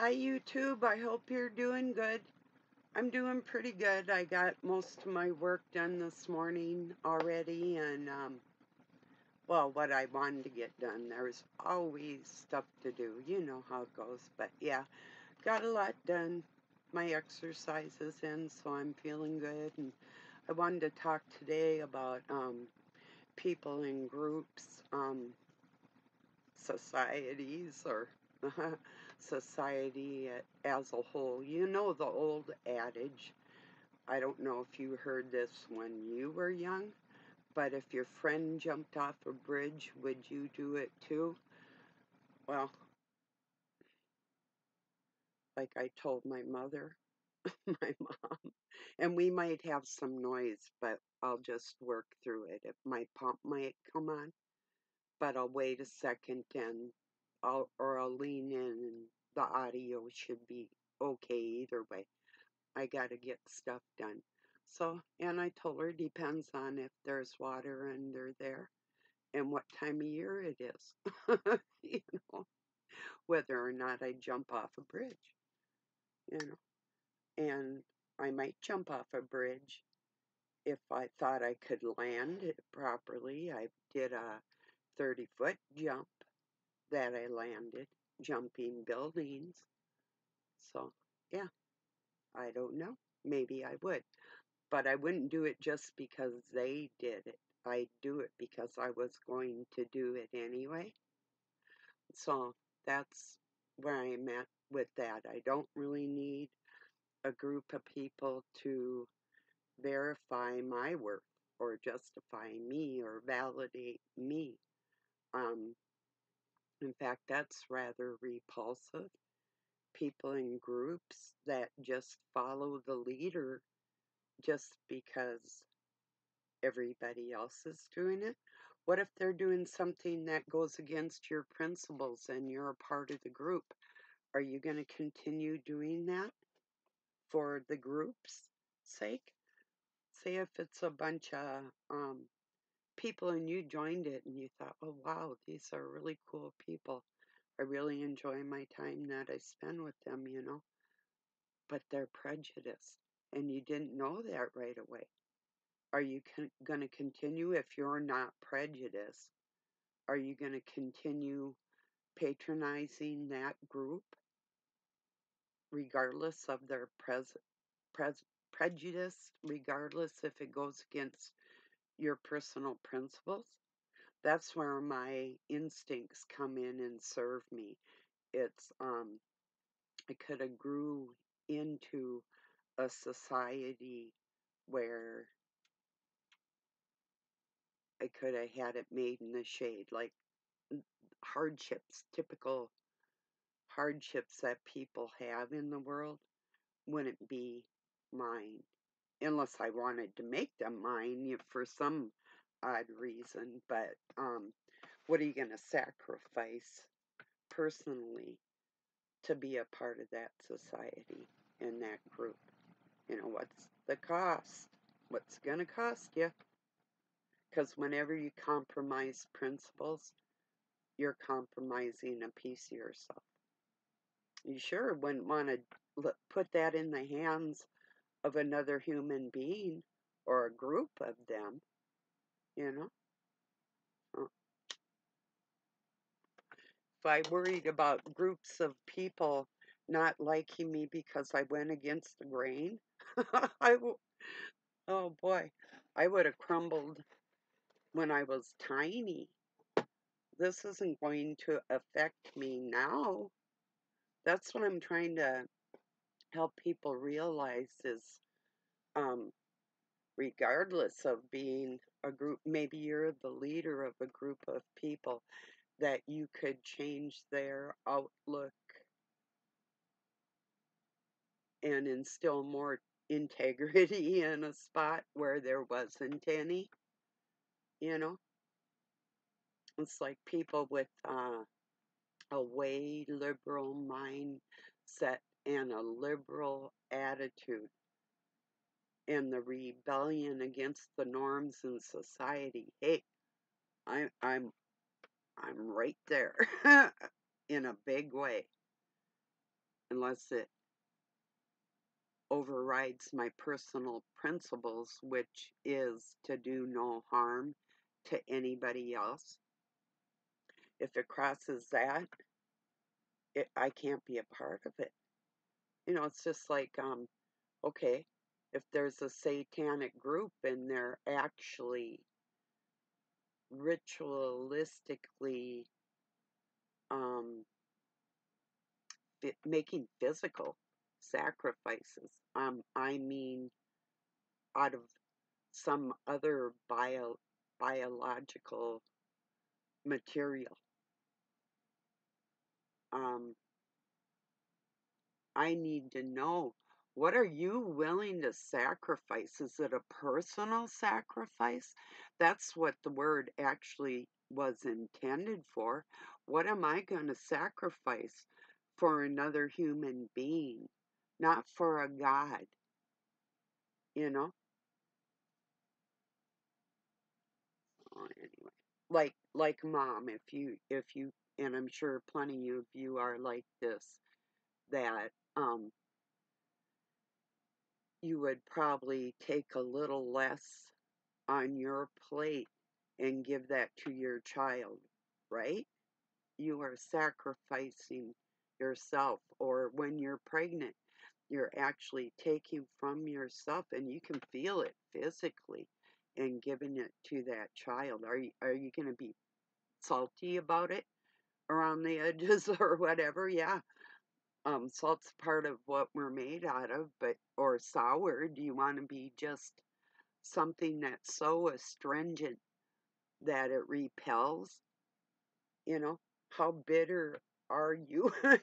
Hi YouTube, I hope you're doing good. I'm doing pretty good. I got most of my work done this morning already and well, what I wanted to get done. There's always stuff to do. You know how it goes. But yeah, got a lot done. My exercise is in, so I'm feeling good. And I wanted to talk today about people in groups, societies, or society as a whole. You know the old adage. I don't know if you heard this when you were young, but if your friend jumped off a bridge, would you do it too? Well, like I told my mother, my mom, and we might have some noise, but I'll just work through it. If my pump might come on, but I'll wait a second and I'll lean in and the audio should be okay either way. I gotta get stuff done. So, and I told her depends on if there's water under there and what time of year it is. you know, whether or not I jump off a bridge, you know. And I might jump off a bridge if I thought I could land it properly. I did a 30-foot jump that I landed, jumping buildings. So, yeah, I don't know. Maybe I would. But I wouldn't do it just because they did it. I'd do it because I was going to do it anyway. So that's where I'm at with that. I don't really need a group of people to verify my worth or justify me or validate me. Um, in fact, that's rather repulsive. People in groups that just follow the leader just because everybody else is doing it? What if they're doing something that goes against your principles and you're a part of the group? Are you going to continue doing that for the group's sake? Say if it's a bunch of people and you joined it and you thought, oh wow, these are really cool people. I really enjoy my time that I spend with them. But they're prejudiced and you didn't know that right away. Are you going to continue if you're not prejudiced? Are you going to continue patronizing that group regardless of their prejudice, regardless if it goes against your personal principles? That's where my instincts come in and serve me. It's I could have grew into a society where I could have had it made in the shade, like hardships, typical hardships that people have in the world wouldn't be mine unless I wanted to make them mine for some odd reason. But what are you going to sacrifice personally to be a part of that society and that group? What's the cost? What's going to cost you? Because whenever you compromise principles, you're compromising a piece of yourself. You sure wouldn't want to put that in the hands of another human being or a group of them, you know? Uh, If I worried about groups of people not liking me because I went against the grain, oh boy, I would have crumbled when I was tiny. This isn't going to affect me now. That's what I'm trying to help people realize is um, regardless of being a group, maybe you're the leader of a group of people, that you could change their outlook and instill more integrity in a spot where there wasn't any, you know? It's like people with a way liberal mindset and a liberal attitude and the rebellion against the norms in society. Hey, I, I'm I'm right there in a big way. unless it overrides my personal principles, which is to do no harm to anybody else. If it crosses that, I can't be a part of it. It's just like, okay, if there's a satanic group and they're actually ritualistically um, making physical sacrifices, I mean, out of some other biological material. Um, I need to know, what are you willing to sacrifice? Is it a personal sacrifice? That's what the word actually was intended for. What am I going to sacrifice for another human being? Not for a God, you know? Anyway, like mom, if you and I'm sure plenty of you are like this, that you would probably take a little less on your plate and give that to your child, right? You are sacrificing yourself. Or when you're pregnant, you're actually taking from yourself, and you can feel it physically, and giving it to that child. Are you going to be salty about it around the edges or whatever? Yeah. Salt's part of what we're made out of, but or sour. Do you want to be just something that's so astringent that it repels? How bitter are you? I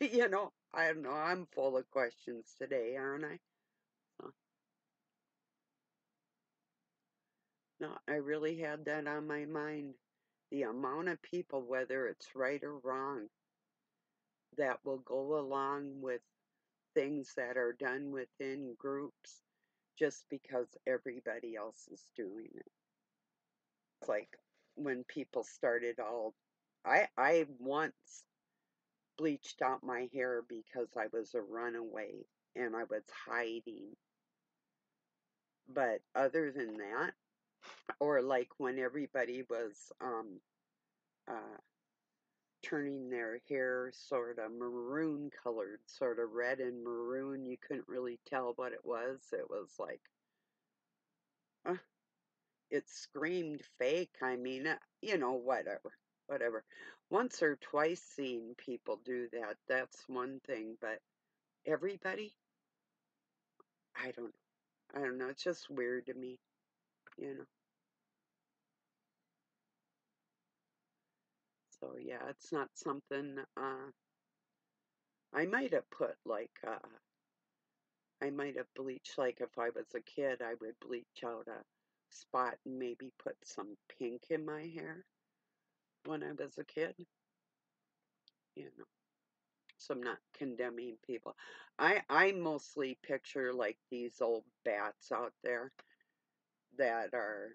don't know. I'm full of questions today, aren't I? Uh, No, I really had that on my mind. The amount of people, whether it's right or wrong, that will go along with things that are done within groups just because everybody else is doing it. It's like when people started I once bleached out my hair because I was a runaway and I was hiding. But other than that, or like when everybody was uh, turning their hair sort of maroon colored, sort of red and maroon, you couldn't really tell what it was. It was like, uh, it screamed fake. I mean, whatever. Once or twice seeing people do that, that's one thing, but everybody, I don't know. I don't know. It's just weird to me, you know. So yeah, it's not something I might have put like I might have bleached, like if I was a kid, I would bleach out a spot and maybe put some pink in my hair when I was a kid, you know. So I'm not condemning people. I mostly picture like these old bats out there that are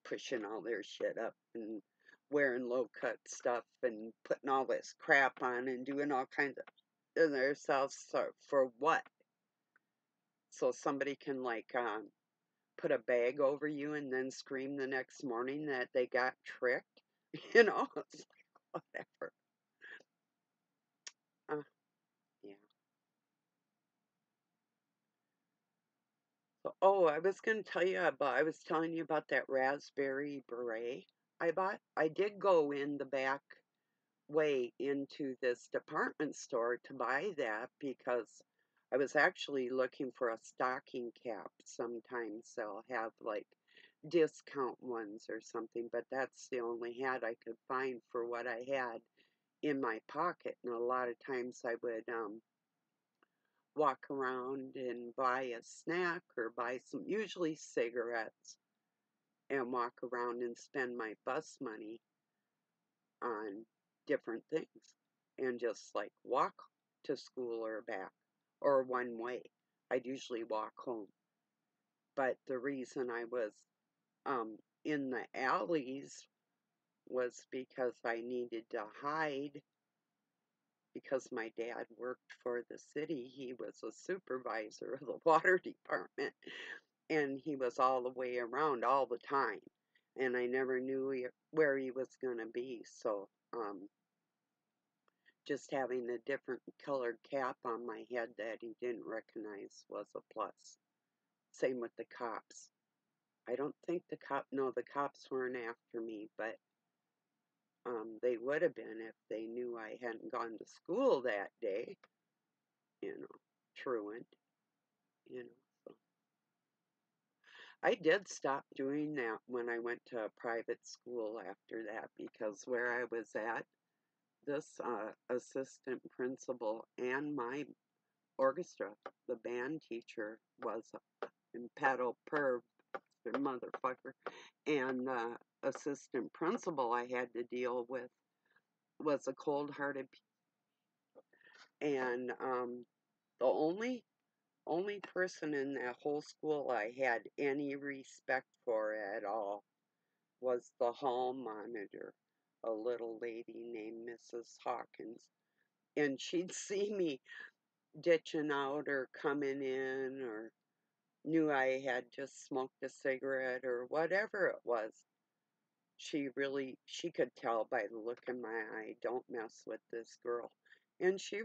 pushing all their shit up and wearing low cut stuff and putting all this crap on and doing all kinds of themselves for what? So somebody can like put a bag over you and then scream the next morning that they got tricked. It's like whatever. Uh, yeah. So, oh, I was going to tell you about, I was telling you about that raspberry beret I bought. I did go in the back way into this department store to buy that because I was actually looking for a stocking cap. Sometimes they'll have like discount ones or something, but that's the only hat I could find for what I had in my pocket. And a lot of times I would walk around and buy a snack or buy some, usually cigarettes, and walk around and spend my bus money on different things and just like walk to school or back or one way. I'd usually walk home. But the reason I was in the alleys was because I needed to hide because my dad worked for the city. He was a supervisor of the water department, and he was all the way around all the time. And I never knew where he was going to be. So, just having a different colored cap on my head that he didn't recognize was a plus. Same with the cops. I don't think no, the cops weren't after me, but they would have been if they knew I hadn't gone to school that day, truant, you know. So I did stop doing that when I went to a private school after that, because where I was at, this assistant principal and my orchestra, the band teacher, was in pedal perv, the motherfucker, and the assistant principal I had to deal with was a cold-hearted, and the only person in that whole school I had any respect for at all was the hall monitor, a little lady named Mrs. Hawkins. And she'd see me ditching out or coming in, or knew I had just smoked a cigarette or whatever it was. She could tell by the look in my eye, don't mess with this girl. And she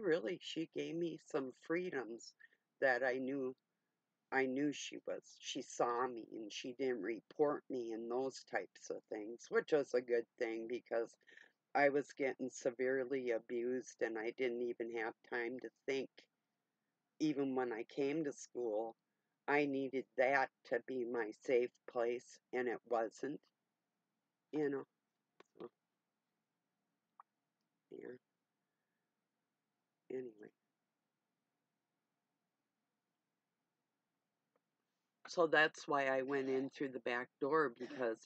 gave me some freedoms that I knew she saw me and she didn't report me and those types of things, which was a good thing because I was getting severely abused and I didn't even have time to think. Even when I came to school, I needed that to be my safe place and it wasn't, you know. So, yeah, anyway. So that's why I went in through the back door, because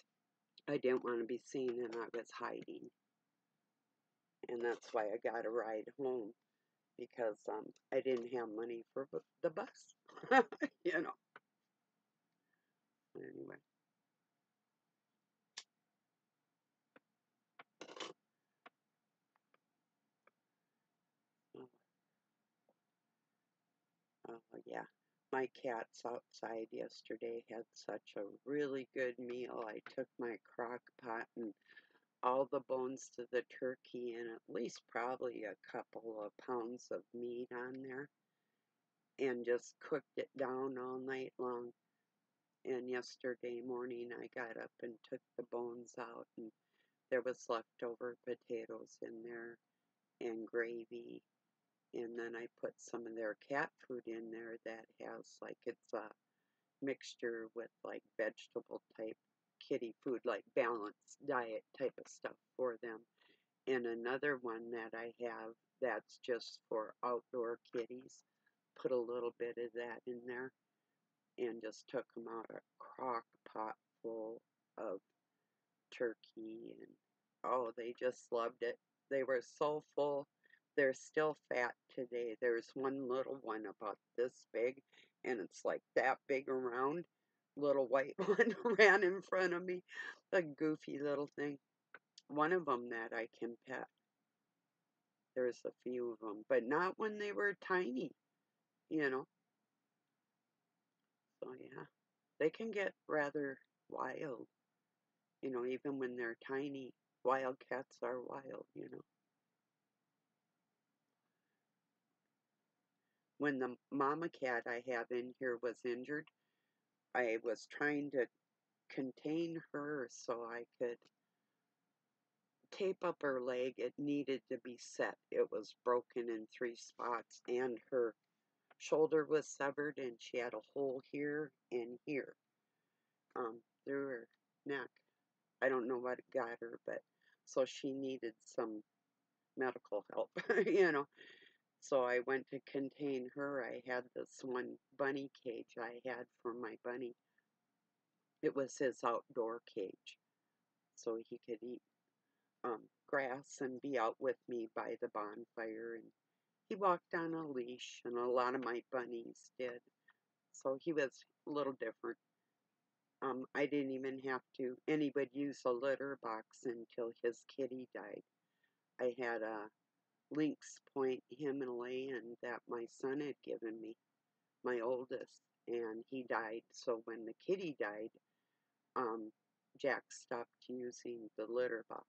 I didn't want to be seen and I was hiding. And that's why I got a ride home, because I didn't have money for the bus, you know. Anyway, oh, yeah. My cats outside yesterday had such a really good meal. I took my crock pot and all the bones to the turkey and at least probably a couple of pounds of meat on there and just cooked it down all night long. And yesterday morning I got up and took the bones out, and there was leftover potatoes in there and gravy. And then I put some of their cat food in there that has, like, it's a mixture with like vegetable type kitty food, like balanced diet type of stuff for them. And another one that I have that's just for outdoor kitties, put a little bit of that in there and just took them out a crock pot full of turkey. And oh, they just loved it. They were so full. They're still fat today. There's one little one about this big, and it's like that big around. Little white one ran in front of me, a goofy little thing. One of them that I can pet. There's a few of them, but not when they were tiny, you know. So yeah, they can get rather wild, even when they're tiny. Wild cats are wild. When the mama cat I have in here was injured, I was trying to contain her so I could tape up her leg. It needed to be set. It was broken in 3 spots, and her shoulder was severed, and she had a hole here and here, through her neck. I don't know what got her, but so she needed some medical help, you know. So I went to contain her. I had this one bunny cage I had for my bunny. It was his outdoor cage, so he could eat grass and be out with me by the bonfire. And he walked on a leash, and a lot of my bunnies did. So he was a little different. I didn't even have to anybody use a litter box until his kitty died. I had Lynx Point Himalayan that my son had given me, my oldest, and he died. So when the kitty died, um, Jack stopped using the litter box.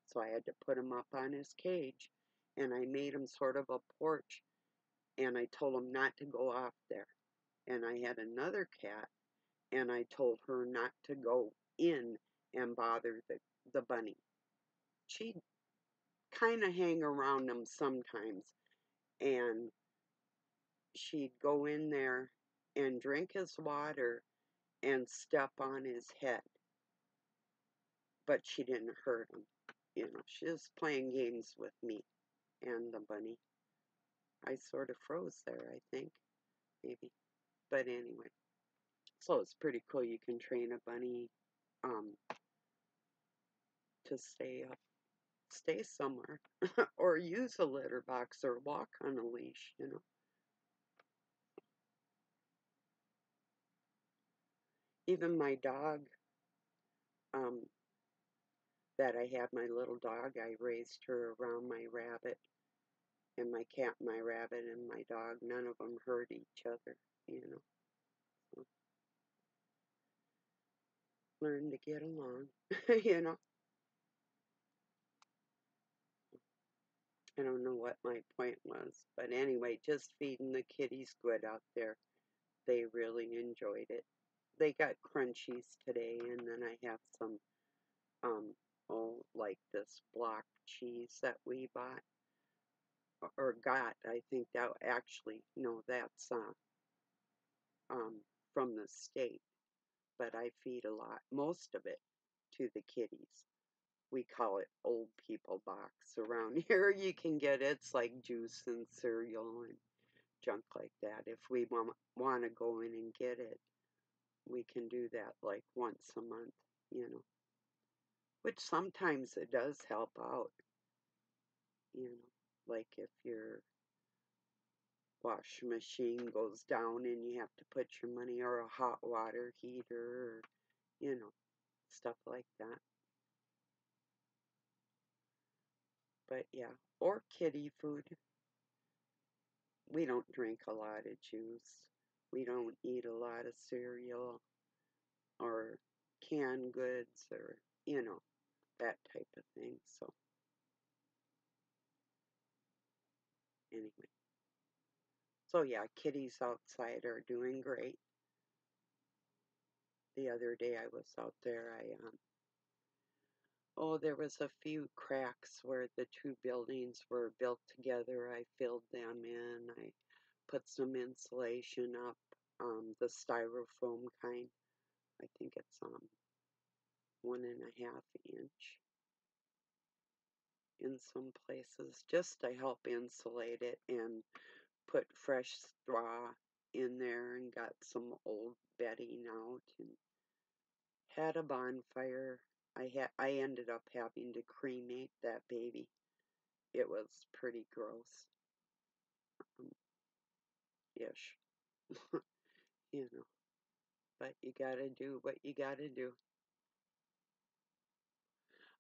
So I had to put him up on his cage, and I made him sort of a porch, and I told him not to go off there. And I had another cat, and I told her not to go in and bother the bunny. She'd kind of hang around him sometimes, and she'd go in there and drink his water and step on his head, but she didn't hurt him. She was playing games with me and the bunny. I sort of froze there, I think, maybe. But anyway, so it's pretty cool. You can train a bunny um, to stay somewhere, or use a litter box, or walk on a leash. Even my dog, um, that I had, my little dog, I raised her around my rabbit, and my cat, my rabbit, and my dog. None of them hurt each other, you know. So learn to get along, you know. I don't know what my point was, but anyway, just feeding the kitties good out there. They really enjoyed it. They got crunchies today, and then I have some, um, like this block cheese that we bought, or got. I think that actually, no, that's, from the state, but I feed a lot, most of it, to the kitties. We call it old people box around here. You can get it. It's like juice and cereal and junk like that. If we want to go in and get it, we can do that like once a month, which sometimes it does help out, like if your wash machine goes down and you have to put your money, or a hot water heater, or, stuff like that. But yeah, or kitty food. We don't drink a lot of juice. We don't eat a lot of cereal or canned goods, or, that type of thing. So, anyway. So, yeah, kitties outside are doing great. The other day I was out there, there was a few cracks where the two buildings were built together. I filled them in. I put some insulation up, the styrofoam kind. I think it's 1.5 inch in some places, just to help insulate it, and put fresh straw in there, and got some old bedding out, and had a bonfire. I ended up having to cremate that baby. It was pretty gross, ish, you know. But you gotta do what you gotta do.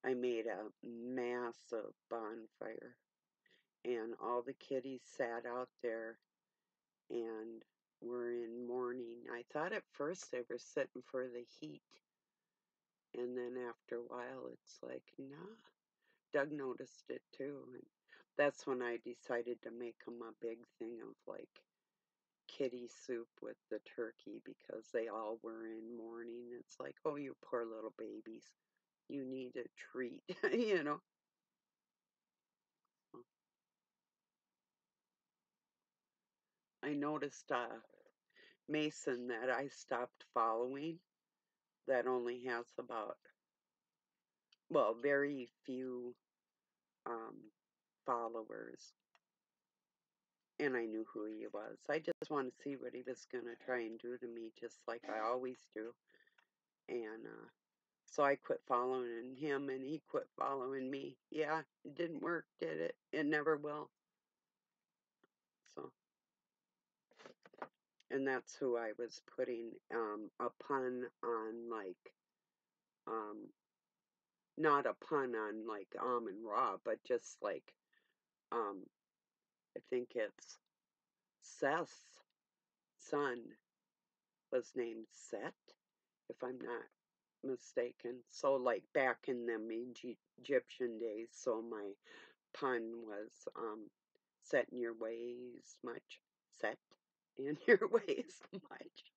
I made a massive bonfire, and all the kitties sat out there and were in mourning. I thought at first they were sitting for the heat, and then after a while it's like, nah. Doug noticed it too, and that's when I decided to make them a big thing of like kitty soup with the turkey, because they all were in mourning. It's like, oh, you poor little babies, you need a treat, you know. I noticed Mason that I stopped following, that only has about, well, very few um, followers, and I knew who he was. I just wanted to see what he was going to try and do to me, just like I always do. And so I quit following him, and he quit following me. Yeah, it didn't work, did it? It never will. So, and that's who I was putting a pun on, like, um, not a pun on like Almond Raw, but just like I think it's Seth's son was named Set, if I'm not mistaken. So, like back in them Egyptian days, so my pun was set in your ways much. Set in your ways much.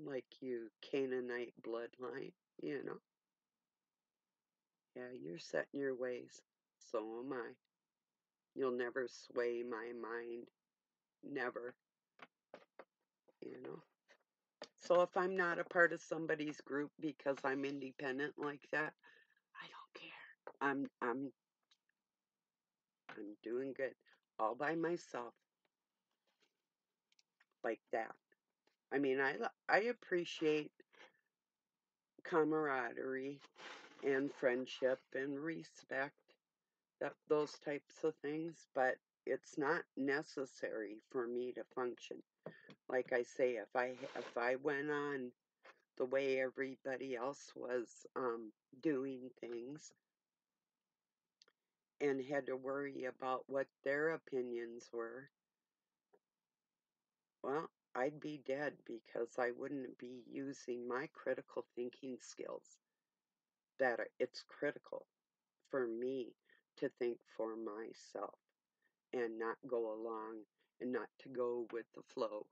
Like you Canaanite bloodline, you know. Yeah, you're set in your ways. So am I. You'll never sway my mind. Never, you know. So if I'm not a part of somebody's group because I'm independent like that, I don't care. I'm doing good all by myself like that. I mean, I appreciate camaraderie and friendship and respect, those types of things, but it's not necessary for me to function. Like I say, if I went on the way everybody else was doing things and had to worry about what their opinions were, well, I'd be dead because I wouldn't be using my critical thinking skills. It's critical for me to think for myself and not go along and not to go with the flow.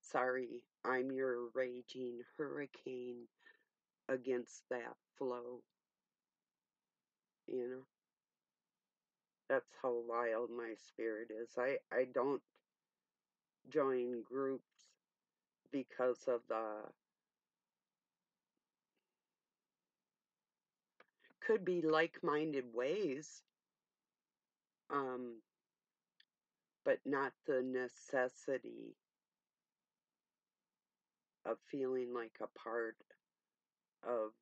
Sorry, I'm your raging hurricane against that flow, you know. That's how wild my spirit is. I don't join groups because of the could be like-minded ways, um, but not the necessity of feeling like a part of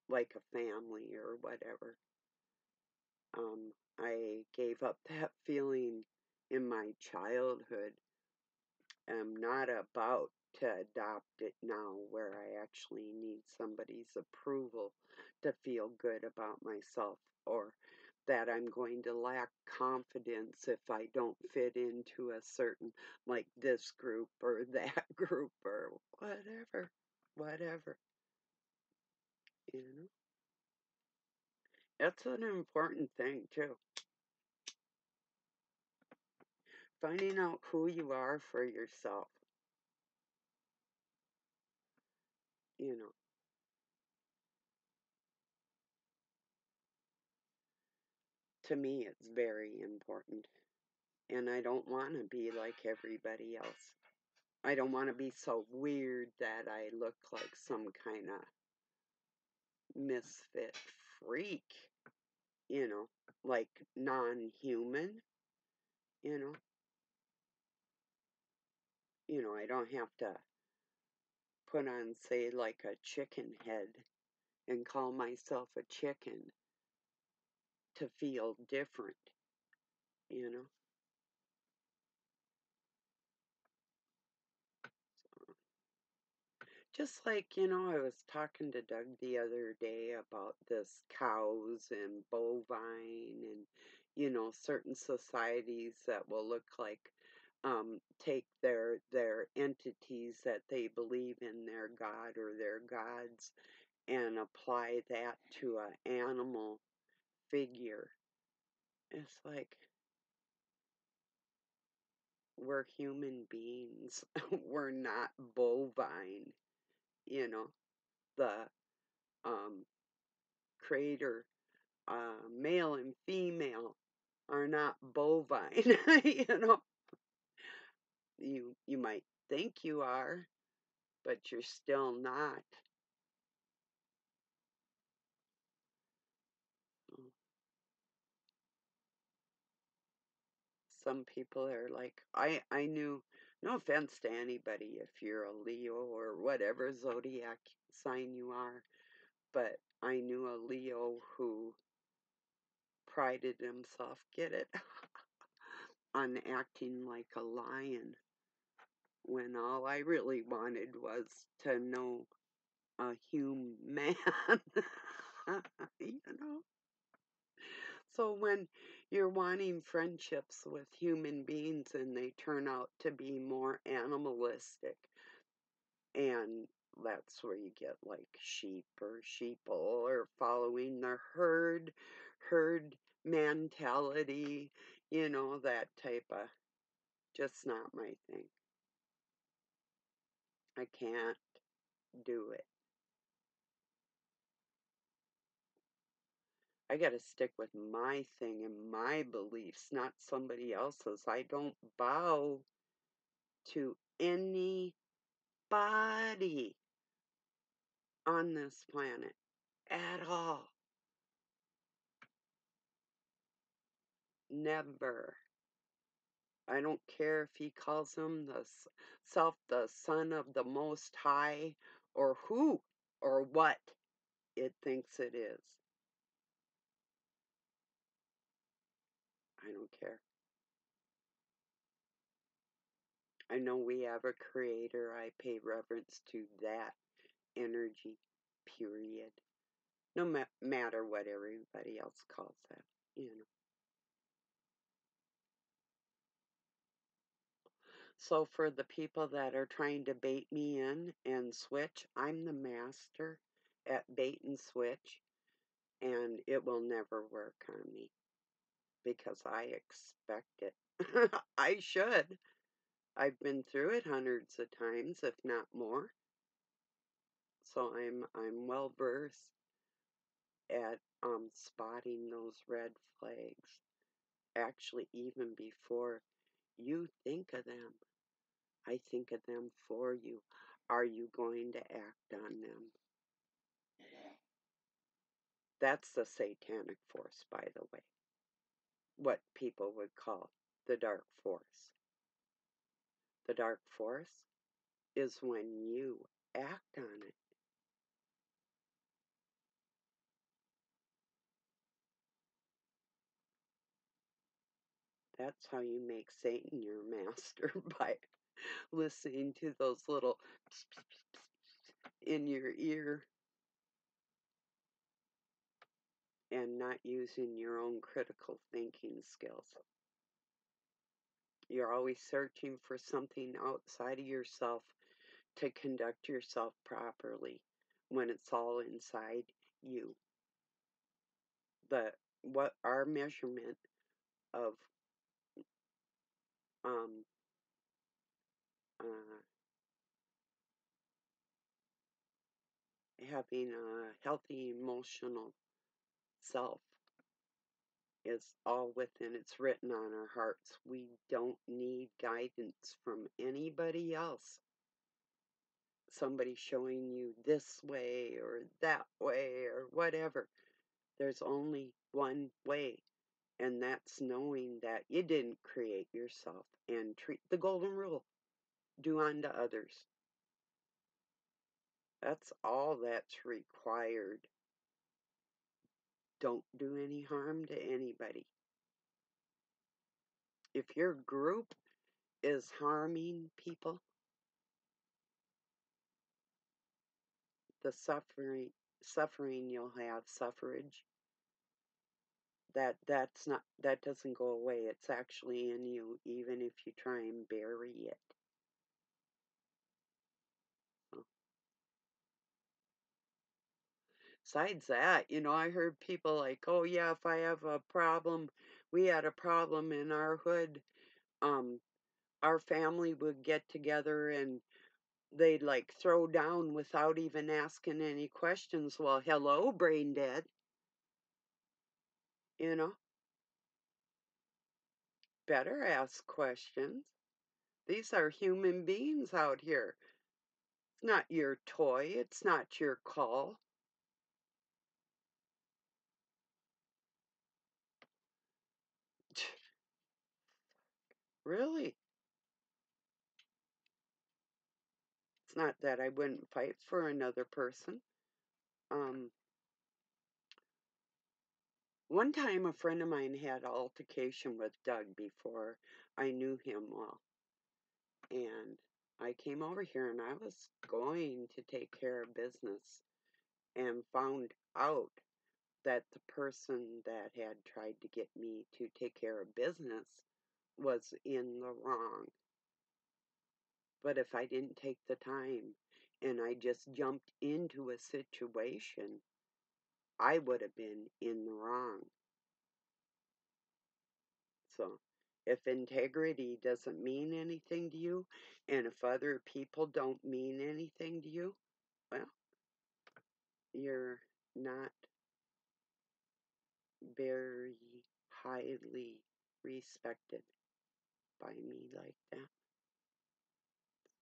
like a family or whatever. I gave up that feeling in my childhood. I'm not about to adopt it now where I actually need somebody's approval to feel good about myself, or that I'm going to lack confidence if I don't fit into a certain, like this group or that group or whatever, you know. That's an important thing too. Finding out who you are for yourself, you know. To me, it's very important. And I don't want to be like everybody else. I don't want to be so weird that I look like some kind of misfit freak, you know, like non-human, you know. I don't have to put on, say, like a chicken head and call myself a chicken to feel different, you know. Just like, I was talking to Doug the other day about this cows and bovine and, certain societies that will look like take their entities that they believe in their god or their gods and apply that to an animal figure. It's like we're human beings. We're not bovine, you know. The um creator, male and female, are not bovine. You might think you are, but you're still not. Some people are like, I knew, no offense to anybody if you're a Leo or whatever zodiac sign you are, but I knew a Leo who prided himself, get it, on acting like a lion when all I really wanted was to know a human, you know. So when You're wanting friendships with human beings and they turn out to be more animalistic. And that's where you get like sheep or sheeple or following the herd mentality, that type of, just not my thing. I can't do it. I got to stick with my thing and my beliefs, not somebody else's. I don't bow to anybody on this planet at all. Never. I don't care if he calls him the son of the Most High, or who or what it thinks it is. I don't care. I know we have a creator. I pay reverence to that energy, period. No matter what everybody else calls that. So for the people that are trying to bait me in and switch, I'm the master at bait and switch, and it will never work on me because I expect it. I should. I've been through it hundreds of times, if not more. So I'm well versed at spotting those red flags. Actually, even before you think of them, I think of them for you. Are you going to act on them? That's the satanic force, by the way. What people would call the dark force. The dark force is when you act on it. That's how you make Satan your master, by listening to those little in your ear and not using your own critical thinking skills. You're always searching for something outside of yourself to conduct yourself properly when it's all inside you. What our measurement of um, uh, having a healthy emotional self is all within. It's written on our hearts. We don't need guidance from anybody else. Somebody showing you this way or that way or whatever. There's only one way, and that's knowing that you didn't create yourself, and treat the golden rule: do unto others. That's all that's required. Don't do any harm to anybody. If your group is harming people, the suffering you'll have, suffrage, that doesn't go away. It's actually in you, even if you try and bury it. Besides that, I heard people like, oh yeah, if I have a problem, we had a problem in our hood, um, our family would get together and they'd like throw down without even asking any questions. Well, hello, brain dead. You know, better ask questions. These are human beings out here. It's not your toy, it's not your call. Really? It's not that I wouldn't fight for another person. Um, One time a friend of mine had an altercation with Doug before I knew him well. And I came over here and I was going to take care of business and found out that the person that had tried to get me to take care of business was in the wrong. But if I didn't take the time and I just jumped into a situation, I would have been in the wrong. So, if integrity doesn't mean anything to you, and if other people don't mean anything to you, well, you're not very highly respected by me like that.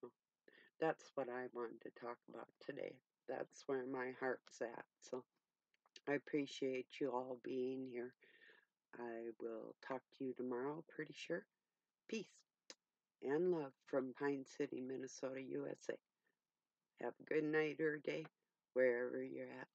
So, that's what I wanted to talk about today. That's where my heart's at. So, I appreciate you all being here. I will talk to you tomorrow, pretty sure. Peace and love from Pine City, Minnesota, USA. Have a good night or day, wherever you're at.